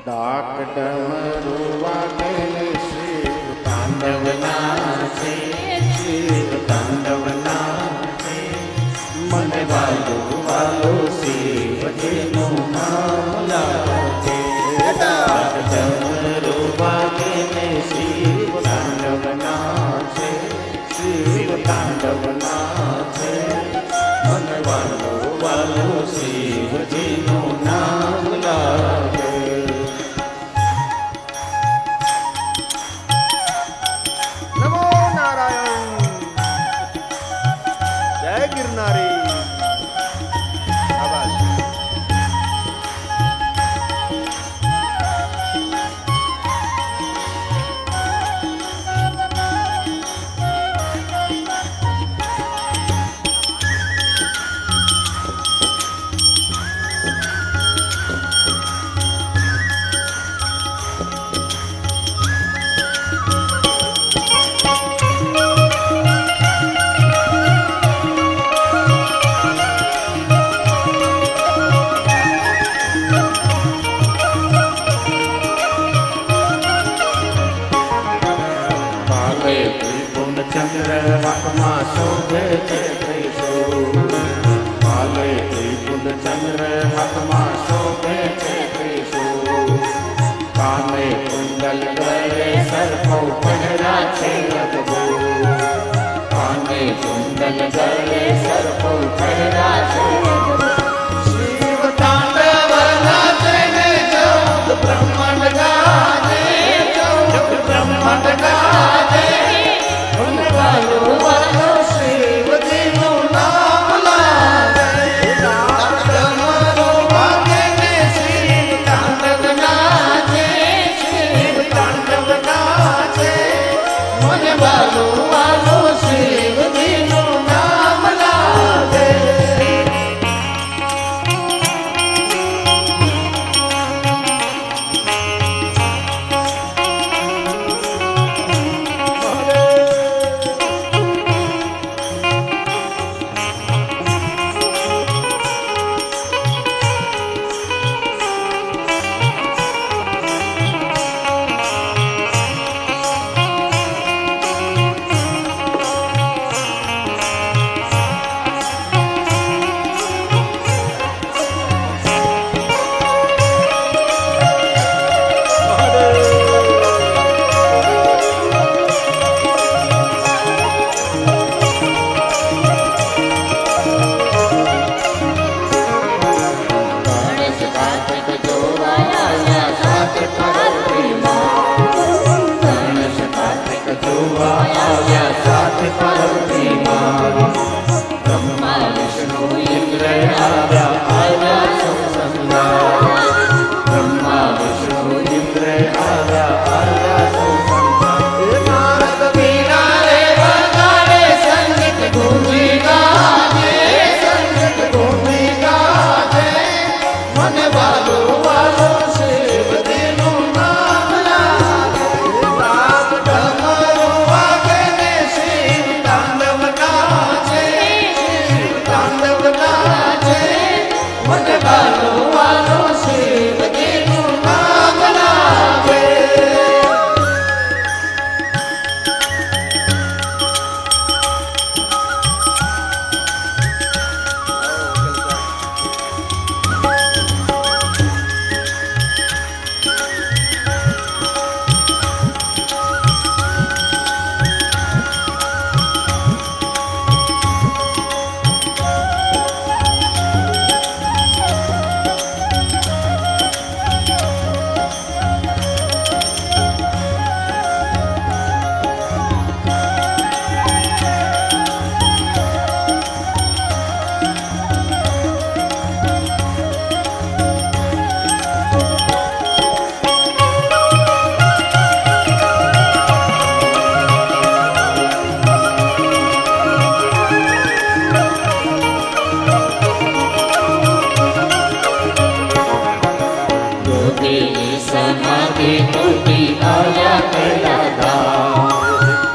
ડાક ડમરું વાગે શિવ તાંડવ નાચે, શિવ તાંડવ નાચે. મને વાલો વાલો શિવજીનું નામ લાગે. ડાક ડમરું વાગે શિવ તાંડવ નાચે, શિવ તાંડવ નાચે. મને વાલો વાલો શિવજીનું નામ લાગે. નમો નારાયણ. જય ગિરનારી. આભાર. ચંદ્ર હાથમાં શોભે છે ત્રિશૂળ. કાલે ત્રિપુલ ચંદ્ર હાથમાં શોભે છે ત્રિશૂળ. કાને કુંડલ ગળે સરખો પહેરા છે અદભુત. કાને કુંડલ ગળે સરખો પહેરા છે અદભુત. શિવ તાંડવ નાચે ને ચૌદ બ્રહ્માંડ ગાજે, ચૌદ બ્રહ્માંડ ગાજે. વાલો વાલો શિવજીનું નામ લાગે. ડાક ડમરું વાગે ને શિવ તાંડવ નાચે, શિવ તાંડવ નાચે. મને વાલો વાલો શિવજીનું નામ લાગે.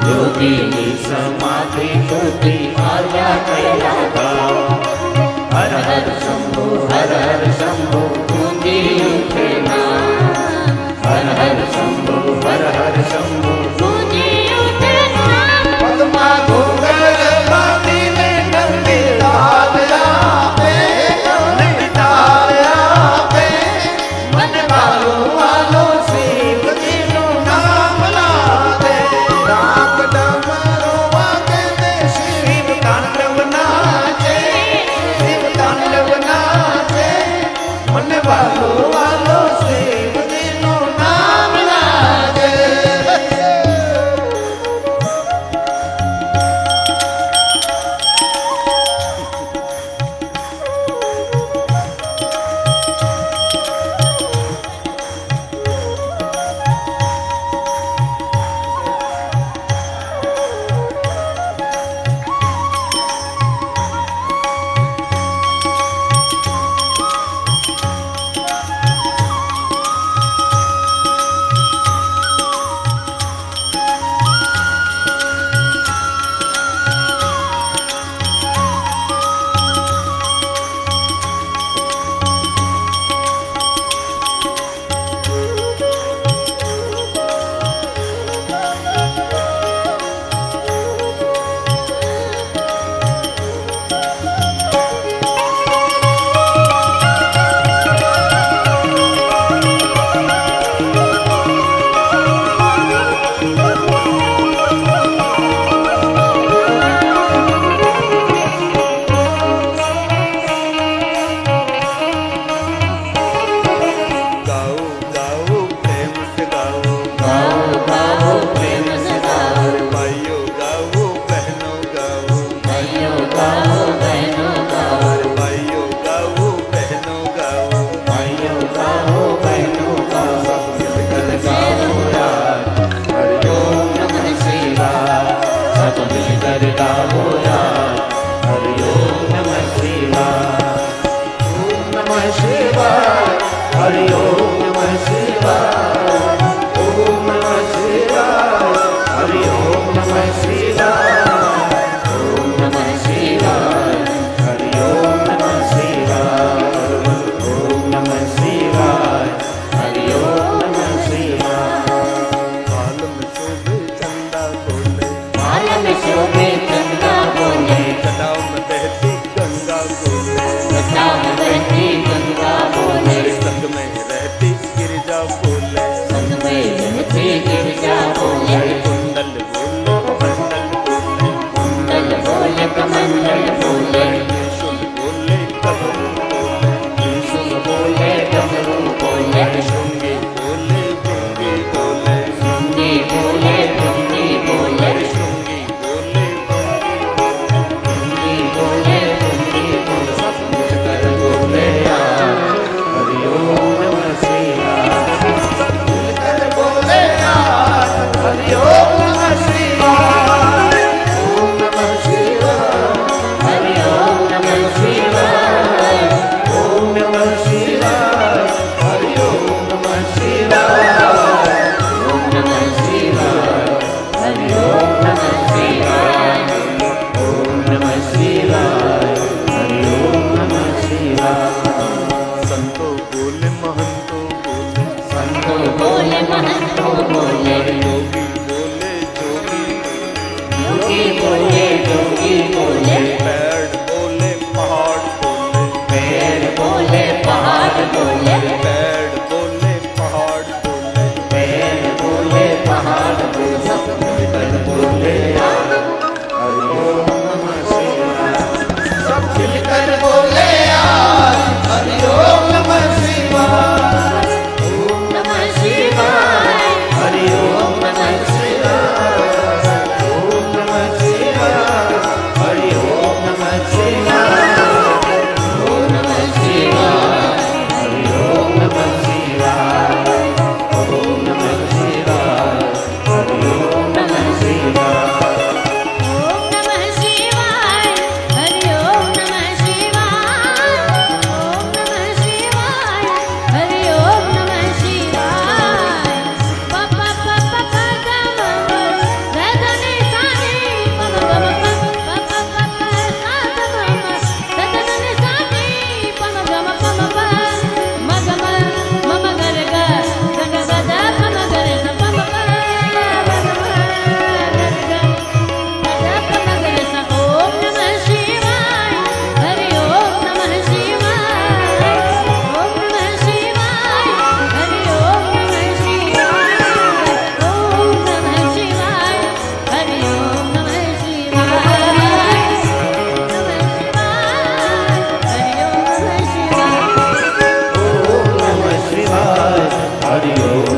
योगिनी समाधि टूटी आया कैलाश। हर हर शंभो गूंजी उठे नाम। નમઃ શિવાય, ઓમ નમઃ શિવાય, હરિ ઓમ નમઃ શિવાય, ઓમ નમઃ શિવાય, હરિ ઓમ નમઃ શિવાય, ઓમ નમઃ શિવાય, હરિ ઓમ નમઃ શિવાય. માલ में शोभे चंदा बोले, माल में शोभे चंदा बोले, जटाओं में बहती गंगा बोले, जटाओं में बहती गंगा बोले, संग में रहती गिरिजा बोले, संग में रहती गिरिजा बोले, कुंडल बोले मंडल बोले, कुंडल बोले कमंडल बोले, त्रिशूल बोले कमल बोले, त्रिशूल बोले डमरू बोले, शृंगी बोले भृंगी बोले, शृंगी बोले भृंगी बोले, शृंगी बोले भृंगी भृंगी बोले भृंगी बोले, सब मिलकर बोले यार, हरि ओम नमः शिवाय. मिलकर बोले यार, हरि ओम नमः शिवाय, ओम नमः शिवाय, हरि ओम नमः शिवाय, ओम नमः शिवाय, हरि ओम नमः शिवाय, ओम नमः शिवाय, हरि ओम नमः शिवाय, ओम नमः शिवाय, हरि ओम नमः शिवाय. संतो बोले महंतो बोले, संतो बोले महंतो बोले, योगी बोले जोगी योगी बोले जोगी बोले, पेड़ बोले पहाड़ बोले, पेड़ बोले पहाड़ बोले, पेड़ बोले पहाड़ बोले, पेड़ बोले पहाड़ बोले, सब मिलकर बोले यार, हरि ओम नमः शिवाय. सब मिलकर बोले यार, हरि ओम नमः शिवाय, ओम नमः शिवाय, हरि ओम नमः शिवाय, ओम नमः शिवाय, हरि ओम नमः शिवाय, ओम नमः शिवाय, हरि ओम नमः शिवाय, ओम नमः शिवाय, हरि ओम नमः शिवाय. ओम नमः शिवाय, हरि ओम नमः शिवाय, ओम नमः शिवाय, हरि ओम नमः शिवाय. प प प प प ग म ग ध नि सा नि प म ग म प प प प प सा ग म म ध ध नि सा नि प म ग म प म प म ग म म ग र ग ग ग ग ध प म ग र स प म प म ग म र ग ओम नमः शिवाय, हरि ओम नमः शिवाय, ओम नमः शिवाय, हरि ओम नमः शिवाय, ओम नमः शिवाय, हरि ओम नमः शिवाय, ओम नमः शिवाय, हरि ओम